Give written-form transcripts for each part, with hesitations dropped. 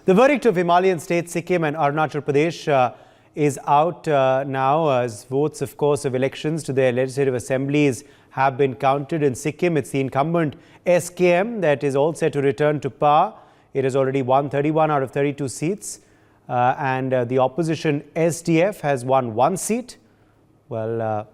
The verdict of Himalayan states Sikkim and Arunachal Pradesh is out now as votes, of course, of elections to their legislative assemblies have been counted. In Sikkim, it's the incumbent SKM that is all set to return to power. It has already won 31 out of 32 seats. And the opposition SDF has won 1 seat. Well,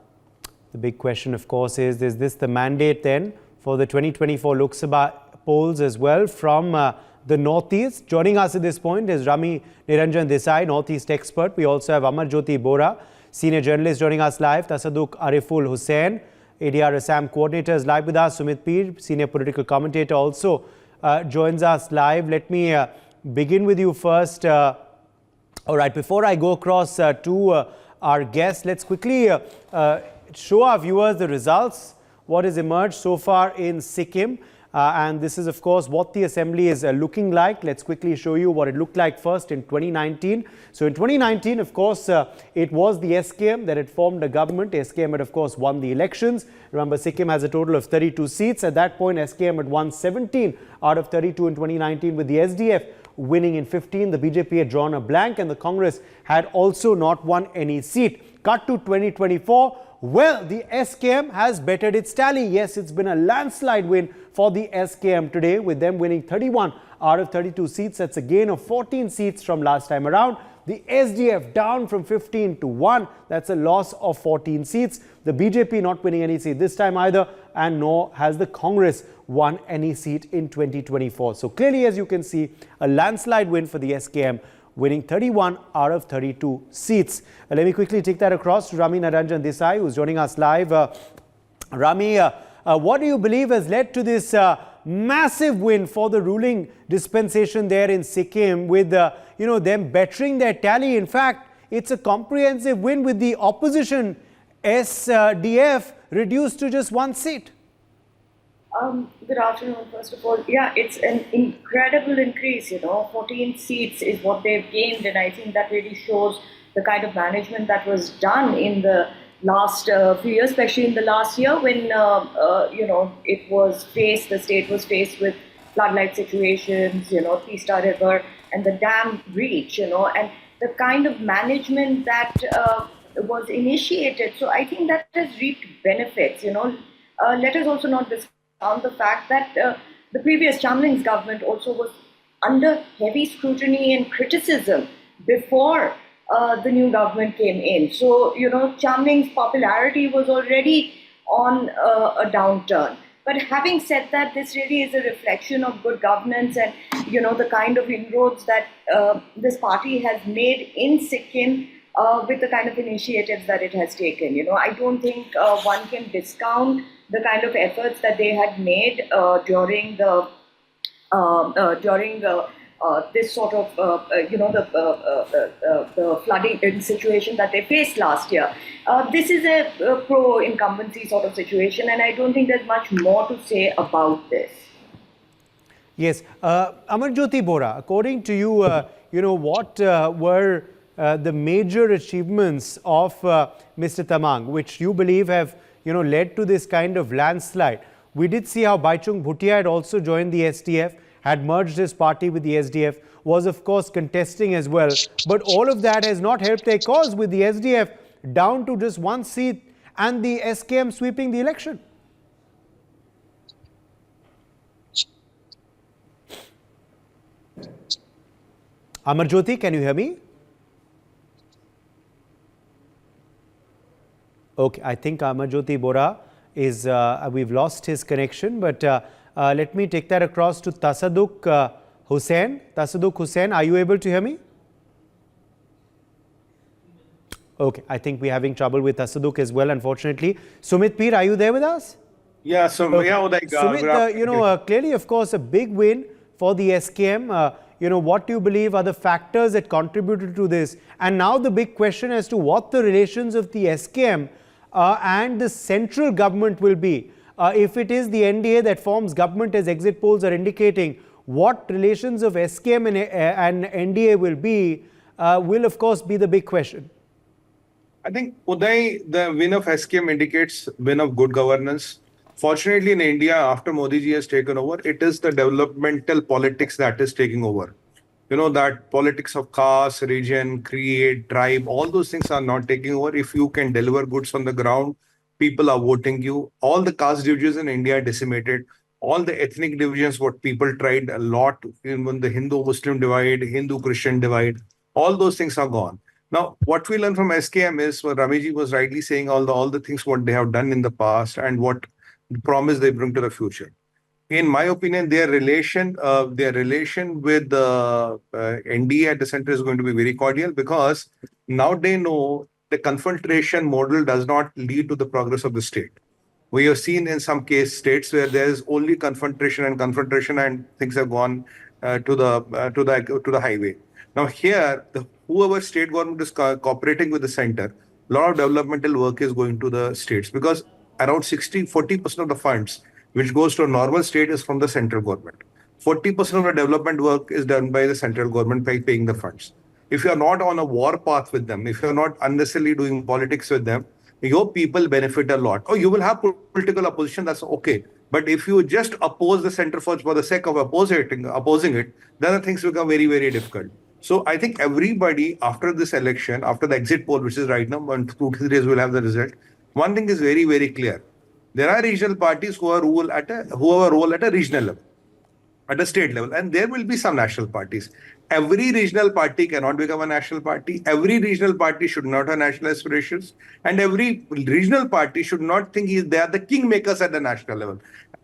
the big question, of course, is this the mandate then for the 2024 Lok Sabha polls as well from the Northeast? Joining us at this point is Rami Niranjan Desai, Northeast expert. We also have Amarjyoti Bora, senior journalist, joining us live. Tasaduk Ariful Hussain, ADR Assam coordinator, is live with us. Sumit Peer, senior political commentator, also joins us live. Let me begin with you first. All right, before I go across to our guests, let's quickly show our viewers the results, what has emerged so far in Sikkim. And this is, of course, what the assembly is looking like. Let's quickly show you what it looked like first in 2019. So in 2019, of course, it was the SKM that had formed a government. SKM had, of course, won the elections. Remember, Sikkim has a total of 32 seats. At that point, SKM had won 17 out of 32 in 2019, with the SDF winning in 15. The BJP had drawn a blank, and the Congress had also not won any seat. Cut to 2024. Well, the SKM has bettered its tally. Yes, it's been a landslide win for the SKM today, with them winning 31 out of 32 seats. That's a gain of 14 seats from last time around. The SDF down from 15 to 1. That's a loss of 14 seats. The BJP not winning any seat this time either, and nor has the Congress won any seat in 2024. So clearly, as you can see, a landslide win for the SKM, winning 31 out of 32 seats. Let me quickly take that across to Rami Niranjan Desai, who's joining us live. Rami, what do you believe has led to this massive win for the ruling dispensation there in Sikkim, with them bettering their tally? In fact, it's a comprehensive win, with the opposition SDF reduced to just 1 seat. Good afternoon, first of all. Yeah, it's an incredible increase, 14 seats is what they've gained, and I think that really shows the kind of management that was done in the last few years, especially in the last year when, the state was faced with flood-like situations, Teesta River and the dam breach, and the kind of management that was initiated. So I think that has reaped benefits, Let us also not discount the fact that the previous Chamling's government also was under heavy scrutiny and criticism before the new government came in. So, Chamling's popularity was already on a downturn. But having said that, this really is a reflection of good governance and, the kind of inroads that this party has made in Sikkim with the kind of initiatives that it has taken. I don't think one can discount the kind of efforts that they had made during this sort of the flooding situation that they faced last year. This is a pro-incumbency sort of situation, and I don't think there's much more to say about this. Yes, Amarjyoti Bora, according to you, what were the major achievements of Mr. Tamang, which you believe have led to this kind of landslide? We did see how Baichung Bhutia had also joined the SDF, had merged his party with the SDF, was of course contesting as well. But all of that has not helped their cause, with the SDF down to just 1 seat and the SKM sweeping the election. Amarjyoti, can you hear me? Okay, I think Amarjyoti Bora is, we've lost his connection, but let me take that across to Tasaduk Hussain. Tasaduk Hussain, are you able to hear me? Okay, I think we're having trouble with Tasaduk as well, unfortunately. Sumit Peer, are you there with us? Yeah, so okay. Sumit, clearly, of course, a big win for the SKM. What do you believe are the factors that contributed to this? And now the big question as to what the relations of the SKM and the central government will be. If it is the NDA that forms government, as exit polls are indicating, what relations of SKM and NDA will be, will of course be the big question. I think, Uday, the win of SKM indicates win of good governance. Fortunately, in India, after Modi ji has taken over, it is the developmental politics that is taking over. that politics of caste, region, creed, tribe, all those things are not taking over. If you can deliver goods on the ground, people are voting you. All the caste divisions in India are decimated. All the ethnic divisions, what people tried a lot, even the Hindu-Muslim divide, Hindu-Christian divide, all those things are gone. Now, what we learn from SKM is what Ramiji was rightly saying, all the things what they have done in the past and what promise they bring to the future. In my opinion, their relation with the NDA at the center is going to be very cordial, because now they know the confrontation model does not lead to the progress of the state. We have seen in some case states where there is only confrontation, and things have gone to the highway. Now here, whoever state government is cooperating with the center, a lot of developmental work is going to the states, because around 40% of the funds which goes to a normal state is from the central government. 40% of the development work is done by the central government by paying the funds. If you are not on a war path with them, if you are not unnecessarily doing politics with them, your people benefit a lot. Oh, you will have political opposition, that's okay. But if you just oppose the center for the sake of opposing it, then the things become very, very difficult. So I think everybody after this election, after the exit poll, which is right now, in 2 3 days we'll have the result. One thing is very, very clear. There are regional parties who have a role at a regional level, at a state level, and there will be some national parties. Every regional party cannot become a national party. Every regional party should not have national aspirations, and every regional party should not think they are the kingmakers at the national level.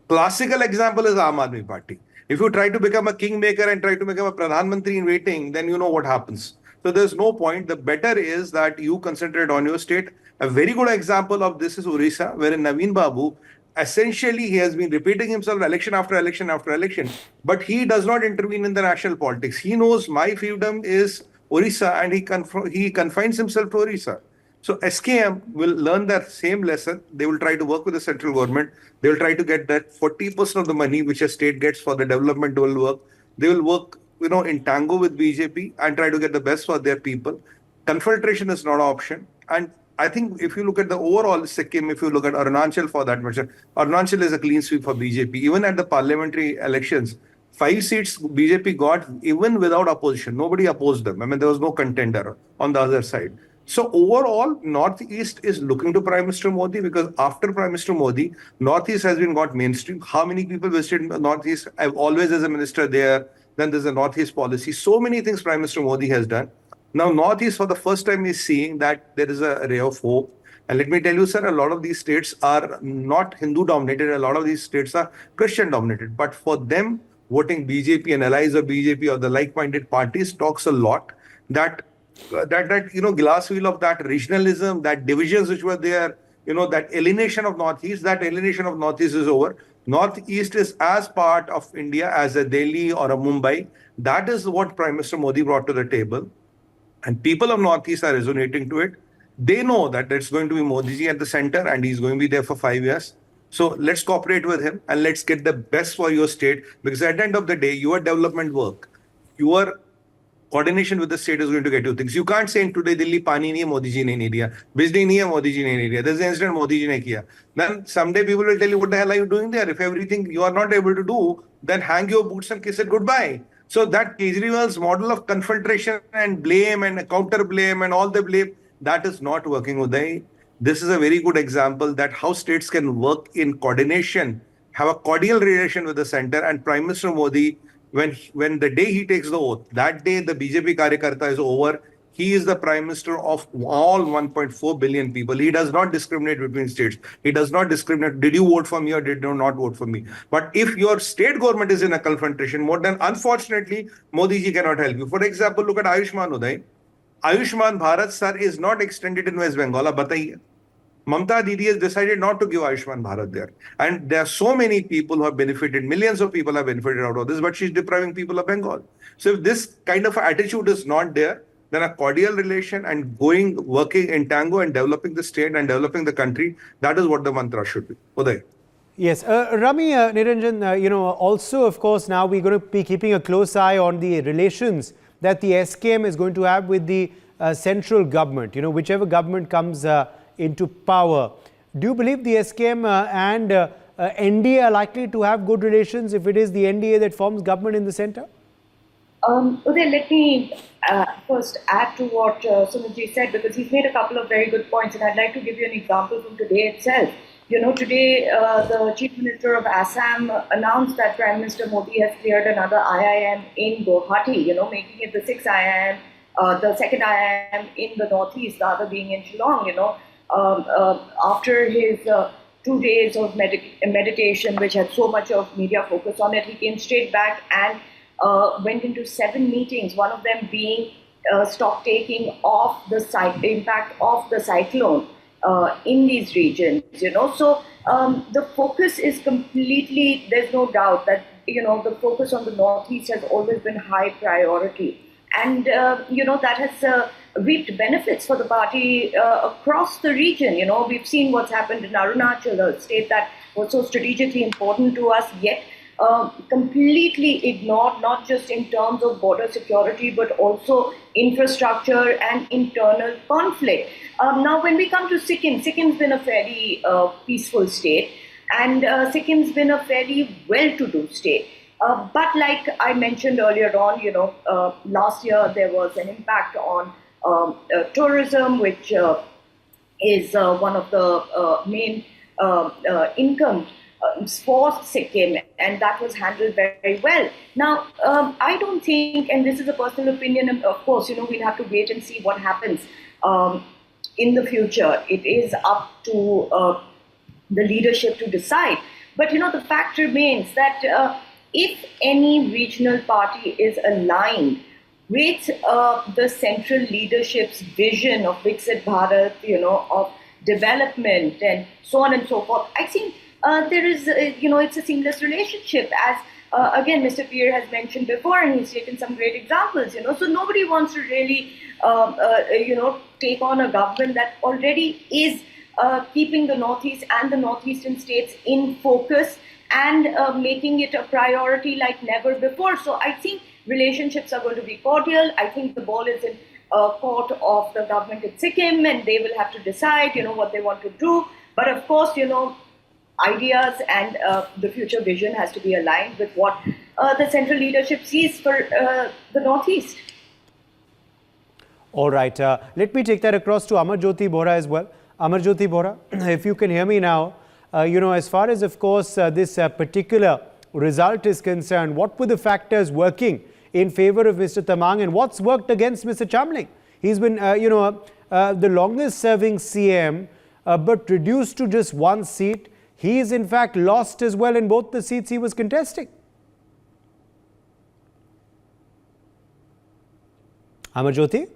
Classical example is Aam Aadmi Party. If you try to become a kingmaker and try to become a Pradhan Mantri in waiting, then you know what happens. So there's no point. The better is that you concentrate on your state. A very good example of this is Orissa, wherein Naveen Babu, essentially he has been repeating himself election after election after election, but he does not intervene in the national politics. He knows my fiefdom is Orissa, and he confines himself to Orissa. So SKM will learn that same lesson. They will try to work with the central government. They will try to get that 40% of the money which a state gets for the developmental work. They will work, in tango with BJP and try to get the best for their people. Confrontation is not an option. And I think if you look at the overall Sikkim, if you look at Arunachal for that matter, Arunachal is a clean sweep for BJP. Even at the parliamentary elections, 5 seats BJP got even without opposition. Nobody opposed them. I mean, there was no contender on the other side. So overall, Northeast is looking to Prime Minister Modi, because after Prime Minister Modi, Northeast has been got mainstream. How many people visited Northeast? I've always as a minister there. Then there's a Northeast policy. So many things Prime Minister Modi has done. Now, Northeast for the first time is seeing that there is a ray of hope. And let me tell you, sir, a lot of these states are not Hindu dominated. A lot of these states are Christian dominated. But for them, voting BJP and allies of BJP or the like-minded parties talks a lot that glass wheel of that regionalism, that divisions which were there, that alienation of Northeast is over. Northeast is as part of India as a Delhi or a Mumbai. That is what Prime Minister Modi brought to the table. And people of Northeast are resonating to it. They know that it's going to be Modi ji at the center and he's going to be there for 5 years. So let's cooperate with him and let's get the best for your state. Because at the end of the day, your development work, your coordination with the state is going to get you things. You can't say in today Delhi pani nahi hai, Modi ji ne nahi diya. Bijli nahi hai, Modi ji ne nahi diya. There's an incident Modi ji ne kiya. Then someday people will tell you, what the hell are you doing there? If everything you are not able to do, then hang your boots and kiss it goodbye. So that Kejriwal's model of confrontation and blame and counter blame and all the blame, that is not working, Uday. This is a very good example that how states can work in coordination, have a cordial relation with the center. And Prime Minister Modi, when the day he takes the oath, that day the BJP Karyakarta is over. He is the Prime Minister of all 1.4 billion people. He does not discriminate between states. He does not discriminate. Did you vote for me or did you not vote for me? But if your state government is in a confrontation mode, then unfortunately, Modi ji cannot help you. For example, look at Ayushman, Uday. Ayushman Bharat, sir, is not extended in West Bengal. Bataiye. Mamta Didi has decided not to give Ayushman Bharat there. And there are so many people who have benefited, millions of people have benefited out of this, but she's depriving people of Bengal. So if this kind of attitude is not there, then a cordial relation and working in tango and developing the state and developing the country, that is what the mantra should be. Uday. Yes, Rami, Niranjan, also, of course, now we're going to be keeping a close eye on the relations that the SKM is going to have with the central government, whichever government comes into power. Do you believe the SKM and NDA are likely to have good relations if it is the NDA that forms government in the center? Uday, let me first add to what Sumit said, because he's made a couple of very good points, and I'd like to give you an example from today itself. Today the Chief Minister of Assam announced that Prime Minister Modi has cleared another IIM in Guwahati, making it the sixth IIM, the second IIM in the Northeast, the other being in Shillong, after his 2 days of meditation, which had so much of media focus on it, he came straight back and went into 7 meetings, one of them being stock taking of the impact of the cyclone in these regions. So the focus is completely, there's no doubt that, the focus on the Northeast has always been high priority. And, that has reaped benefits for the party across the region. We've seen what's happened in Arunachal, a state that was so strategically important to us, yet completely ignored, not just in terms of border security, but also infrastructure and internal conflict. Now, when we come to Sikkim, Sikkim's been a fairly peaceful state, and Sikkim's been a fairly well-to-do state. But like I mentioned earlier on, last year there was an impact on tourism, which is one of the main income for Sikkim, and that was handled very, very well. Now, I don't think, and this is a personal opinion, and of course, we'll have to wait and see what happens in the future. It is up to the leadership to decide. But, the fact remains that if any regional party is aligned with the central leadership's vision of Viksit Bharat, of development and so on and so forth, I think there is, it's a seamless relationship, as again, Mr. Peer has mentioned before, and he's taken some great examples, so nobody wants to really, take on a government that already is keeping the Northeast and the Northeastern states in focus and making it a priority like never before. So I think relationships are going to be cordial. I think the ball is in court of the government in Sikkim, and they will have to decide, what they want to do. But of course, ideas and the future vision has to be aligned with what the central leadership sees for the Northeast. All right. Let me take that across to Amarjyoti Bora as well. Amarjyoti Bora, if you can hear me now, as far as, of course, this particular result is concerned, what were the factors working in favor of Mr. Tamang, and what's worked against Mr. Chamling? He's been, the longest serving CM, but reduced to just one seat. He is in fact lost as well in both the seats he was contesting. Amarjyoti?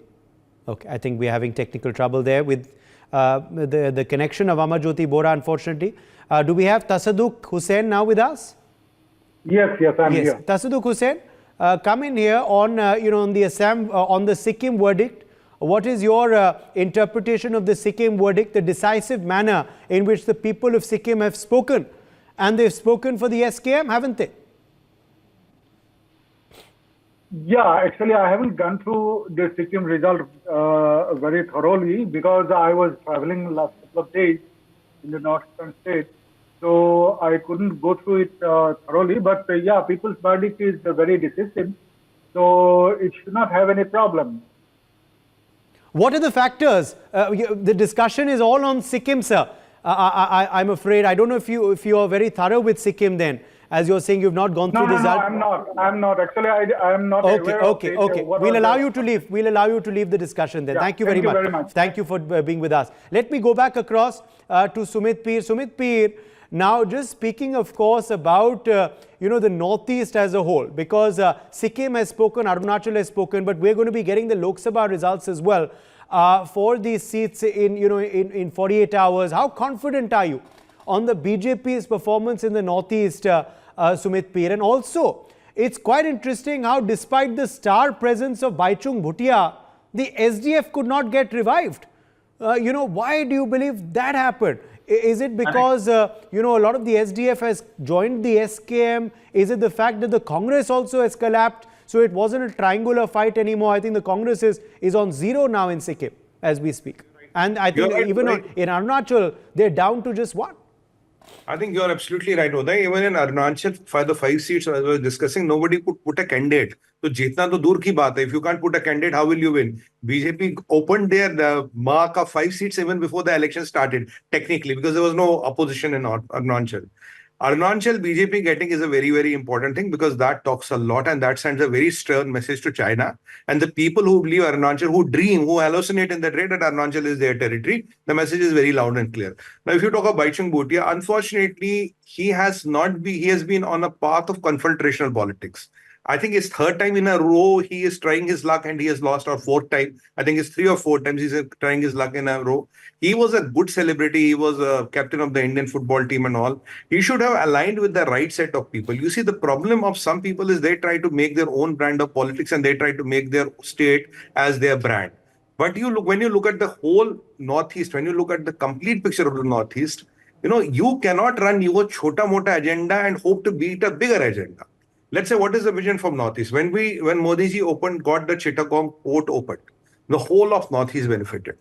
Okay, I think we're having technical trouble there with the connection of Amarjyoti Bora, unfortunately. Do we have Tasaduk Hussain now with us? Yes, I'm here. Tasaduk Hussain, come in here on, on the Assam, on the Sikkim verdict. What is your interpretation of the Sikkim verdict, the decisive manner in which the people of Sikkim have spoken? And they've spoken for the SKM, haven't they? Yeah, actually, I haven't gone through the Sikkim result very thoroughly because I was traveling last couple of days in the northern state. So I couldn't go through it thoroughly. But yeah, people's verdict is very decisive. So it should not have any problem. What are the factors? The discussion is all on Sikkim, sir. I'm afraid. I don't know if you are very thorough with Sikkim then, as you're saying you've not gone through the result. No, I'm not. Actually, I'm not aware of it. Okay. We'll allow you to leave. We'll allow you to leave the discussion then. Yeah, thank you very much. Thank you for being with us. Let me go back across to Sumit Peer. Sumit Peer, now just speaking, of course, about the Northeast as a whole, because Sikkim has spoken, Arunachal has spoken, but we're going to be getting the Lok Sabha results as well for these seats in 48 hours. How confident are you on the BJP's performance in the Northeast, Sumit Peer? And also, it's quite interesting how despite the star presence of Baichung Bhutia, the SDF could not get revived. Why do you believe that happened? Is it because, a lot of the SDF has joined the SKM? Is it the fact that the Congress also has collapsed? So it wasn't a triangular fight anymore. I think the Congress is on zero now in Sikkim as we speak. And I think in Arunachal, they're down to just one. I think you're absolutely right, Uday. Even in Arunachal, for the 5 seats as I was discussing, nobody could put a candidate. So जीतना तो दूर की बात है. If you can't put a candidate, how will you win? BJP opened their the mark of 5 seats even before the election started, technically, because there was no opposition in Arunachal. Arunachal BJP getting is a very, very important thing because that talks a lot and that sends a very stern message to China. And the people who believe Arunachal, who dream, who hallucinate in the dream that Arunachal is their territory, the message is very loud and clear. Now, if you talk about Baichung Bhutia, unfortunately, he has been on a path of confrontational politics. I think it's third time in a row he is trying his luck and he has lost, or fourth time. I think it's 3 or 4 times he's trying his luck in a row. He was a good celebrity. He was a captain of the Indian football team and all. He should have aligned with the right set of people. You see, the problem of some people is they try to make their own brand of politics and they try to make their state as their brand. But when you look at the whole Northeast, when you look at the complete picture of the Northeast, you cannot run your chota mota agenda and hope to beat a bigger agenda. Let's say, what is the vision from Northeast? When Modi ji got the Chittagong port opened, the whole of Northeast benefited.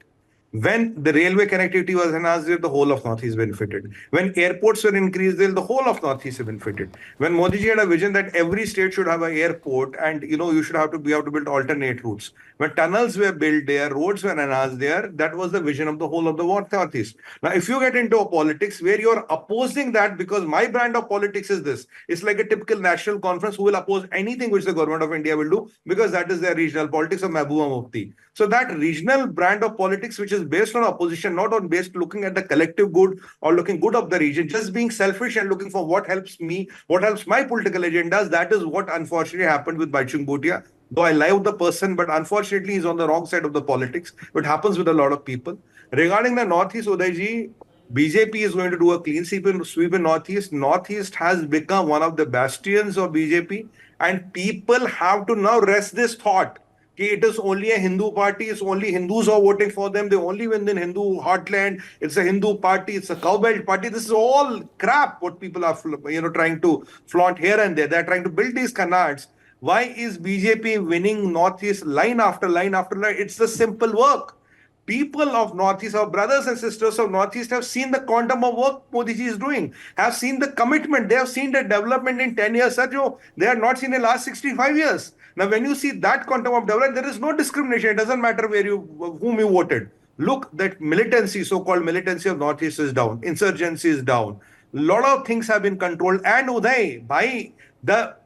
When the railway connectivity was enhanced, the whole of Northeast benefited. When airports were increased, the whole of Northeast benefited. When Modi ji had a vision that every state should have an airport and you should have to build alternate routes. When tunnels were built there, roads were enhanced there, that was the vision of the whole of the Northeast. Now, if you get into a politics where you're opposing that because my brand of politics is this, it's like a typical national conference who will oppose anything which the government of India will do because that is their regional politics of Mehbooba Mufti. So that regional brand of politics, which is based on opposition, not on based looking at the collective good or looking good of the region, just being selfish and looking for what helps me, what helps my political agendas, that is what unfortunately happened with Baichung Bhutia. Though I love the person, but unfortunately he's on the wrong side of the politics. It happens with a lot of people. Regarding the Northeast, Udayji, BJP is going to do a clean sweep in Northeast. Northeast has become one of the bastions of BJP, and people have to now rest this thought. It is only a Hindu party, it's only Hindus who are voting for them, they only win in Hindu heartland, it's a Hindu party, it's a cowbell party. This is all crap what people are trying to flaunt here and there. They're trying to build these canards. Why is BJP winning Northeast line after line after line? It's the simple work. People of Northeast, our brothers and sisters of Northeast have seen the quantum of work Modi ji is doing, have seen the commitment, they have seen the development in 10 years, they have not seen in the last 65 years. Now, when you see that quantum of development, there is no discrimination. It doesn't matter whom you voted. Look, that militancy, so-called militancy of Northeast is down. Insurgency is down. A lot of things have been controlled. And Uday, by the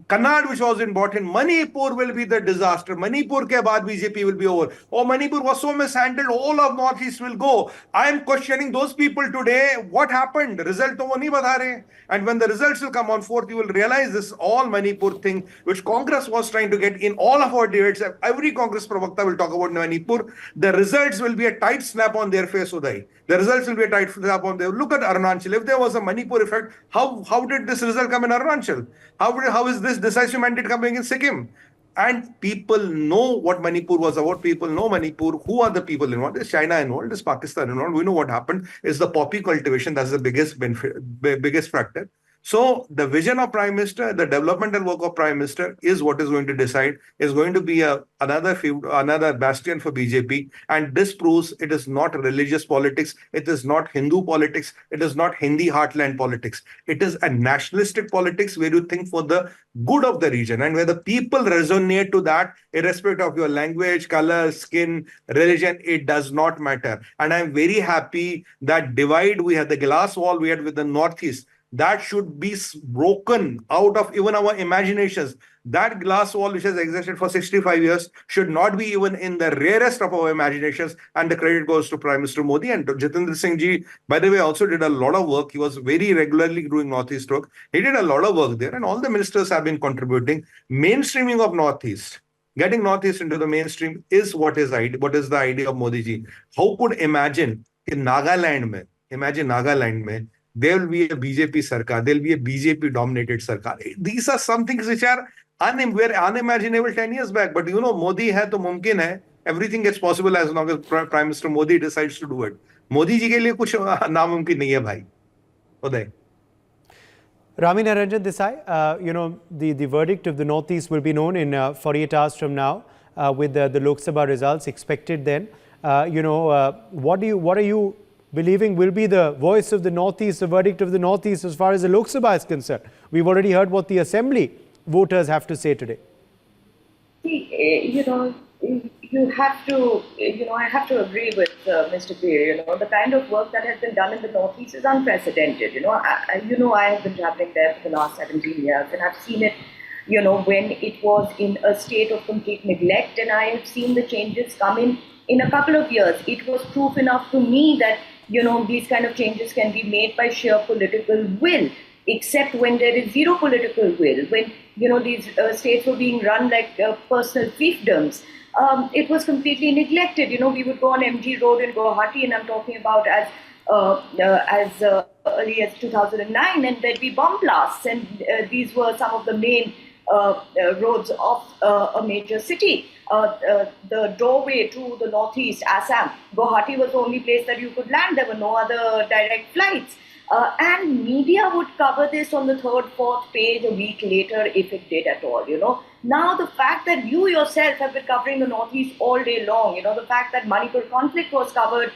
Kannad which was in Manipur will be the disaster. Manipur ke baad BJP will be over. Oh, Manipur was so mishandled, all of Northeast will go. I am questioning those people today. What happened? Result to wo nahi bata rahe. And when the results will come on 4th, you will realize this all Manipur thing, which Congress was trying to get in all of our debates. Every Congress pravakta will talk about Manipur. The results will be a tight slap on their face, Uday. The results will be a tight slap on their. Look at Arunachal. If there was a Manipur effect, how did this result come in Arunachal? How is this decisive mandate coming in Sikkim? And people know what Manipur was about. People know Manipur. Who are the people involved? Is China involved? Is Pakistan involved? We know what happened. Is the poppy cultivation. That's the biggest factor. So the vision of Prime Minister, the developmental work of Prime Minister is what is going to decide, is going to be another bastion for BJP. And this proves it is not religious politics. It is not Hindu politics. It is not Hindi heartland politics. It is a nationalistic politics where you think for the good of the region and where the people resonate to that, irrespective of your language, color, skin, religion, it does not matter. And I'm very happy that divide we had, the glass wall we had with the Northeast, that should be broken out of even our imaginations. That glass wall which has existed for 65 years should not be even in the rarest of our imaginations. And the credit goes to Prime Minister Modi. And Jitendra Singh ji, by the way, also did a lot of work. He was very regularly doing Northeast work. He did a lot of work there. And all the ministers have been contributing. Mainstreaming of Northeast, getting Northeast into the mainstream is what is the idea of Modi ji. How could imagine in Nagaland, there will be a BJP sarkar, there will be a BJP dominated sarkar. These are some things which are unimaginable 10 years back. But Modi hai to mumkin hai. Everything is possible as long as Prime Minister Modi decides to do it. Modi ji ke liye kuch namumkin nahi hai bhai. Uday. Rami Naranjan Desai, the verdict of the Northeast will be known in 48 hours from now with the Lok Sabha results expected then. What are you believing will be the voice of the Northeast, the verdict of the Northeast as far as the Lok Sabha is concerned? We've already heard what the Assembly voters have to say today. See, you have to, I have to agree with Mr. Peer. The kind of work that has been done in the Northeast is unprecedented. I have been traveling there for the last 17 years, and I've seen it, when it was in a state of complete neglect, and I have seen the changes come in a couple of years. It was proof enough to me that, these kind of changes can be made by sheer political will, except when there is zero political will, when, these states were being run like personal fiefdoms. It was completely neglected. We would go on MG Road in Guwahati, and I'm talking about as early as 2009, and there'd be bomb blasts, and these were some of the main roads of a major city. The doorway to the Northeast, Assam, Guwahati was the only place that you could land. There were no other direct flights. And media would cover this on the third, fourth page a week later, if it did at all, Now, the fact that you yourself have been covering the Northeast all day long, the fact that Manipur conflict was covered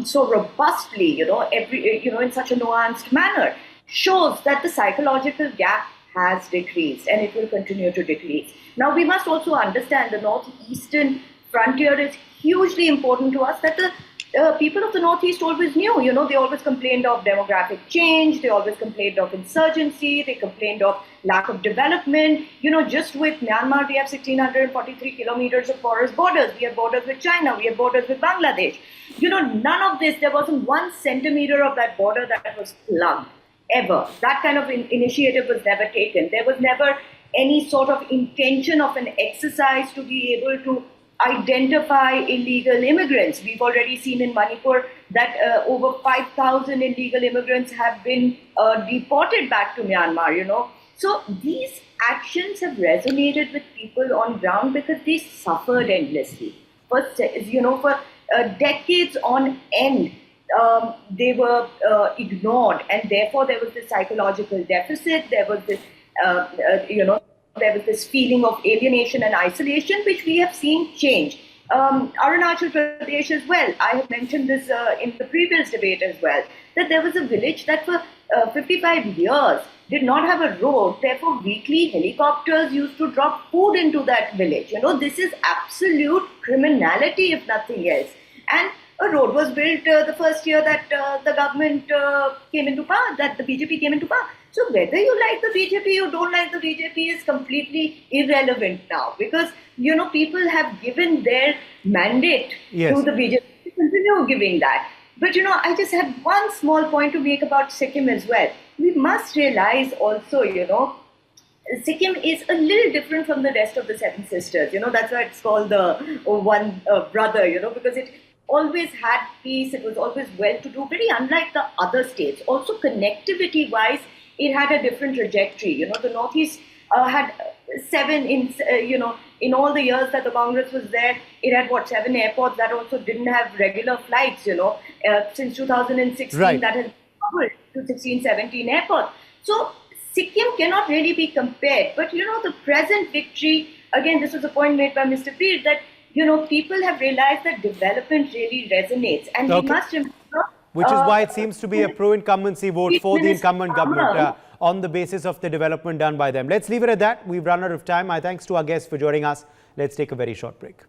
so robustly, in such a nuanced manner, shows that the psychological gap has decreased, and it will continue to decrease. Now, we must also understand the northeastern frontier is hugely important to us, that the people of the Northeast always knew, they always complained of demographic change, they always complained of insurgency, they complained of lack of development. Just with Myanmar, we have 1,643 kilometers of porous borders. We have borders with China, we have borders with Bangladesh. None of this, there wasn't 1 centimeter of that border that was plugged, ever. That kind of initiative was never taken. There was never any sort of intention of an exercise to be able to identify illegal immigrants. We've already seen in Manipur that over 5,000 illegal immigrants have been deported back to Myanmar, So these actions have resonated with people on ground because they suffered endlessly. For decades on end, they were ignored, and therefore there was this psychological deficit, there was this, there was this feeling of alienation and isolation, which we have seen change. Arunachal Pradesh as well, I have mentioned this in the previous debate as well, that there was a village that for 55 years did not have a road, therefore weekly helicopters used to drop food into that village. This is absolute criminality, if nothing else. And a road was built the first year that the government came into power, that the BJP came into power. So whether you like the BJP or don't like the BJP is completely irrelevant now, because, people have given their mandate to the BJP to continue giving that. But, I just had one small point to make about Sikkim as well. We must realize also, Sikkim is a little different from the rest of the Seven Sisters. That's why it's called the one brother, because it always had peace, it was always well-to-do, very unlike the other states. Also, connectivity-wise, it had a different trajectory. The Northeast had 7 in all the years that the Congress was there, it had 7 airports that also didn't have regular flights, since 2016, that has covered to 16, 17 airports. So Sikkim cannot really be compared. But, the present victory, again, this was a point made by Mr. Peer, that, people have realized that development really resonates. And we must remember... Which is why it seems to be a pro-incumbency vote for the incumbent government on the basis of the development done by them. Let's leave it at that. We've run out of time. My thanks to our guests for joining us. Let's take a very short break.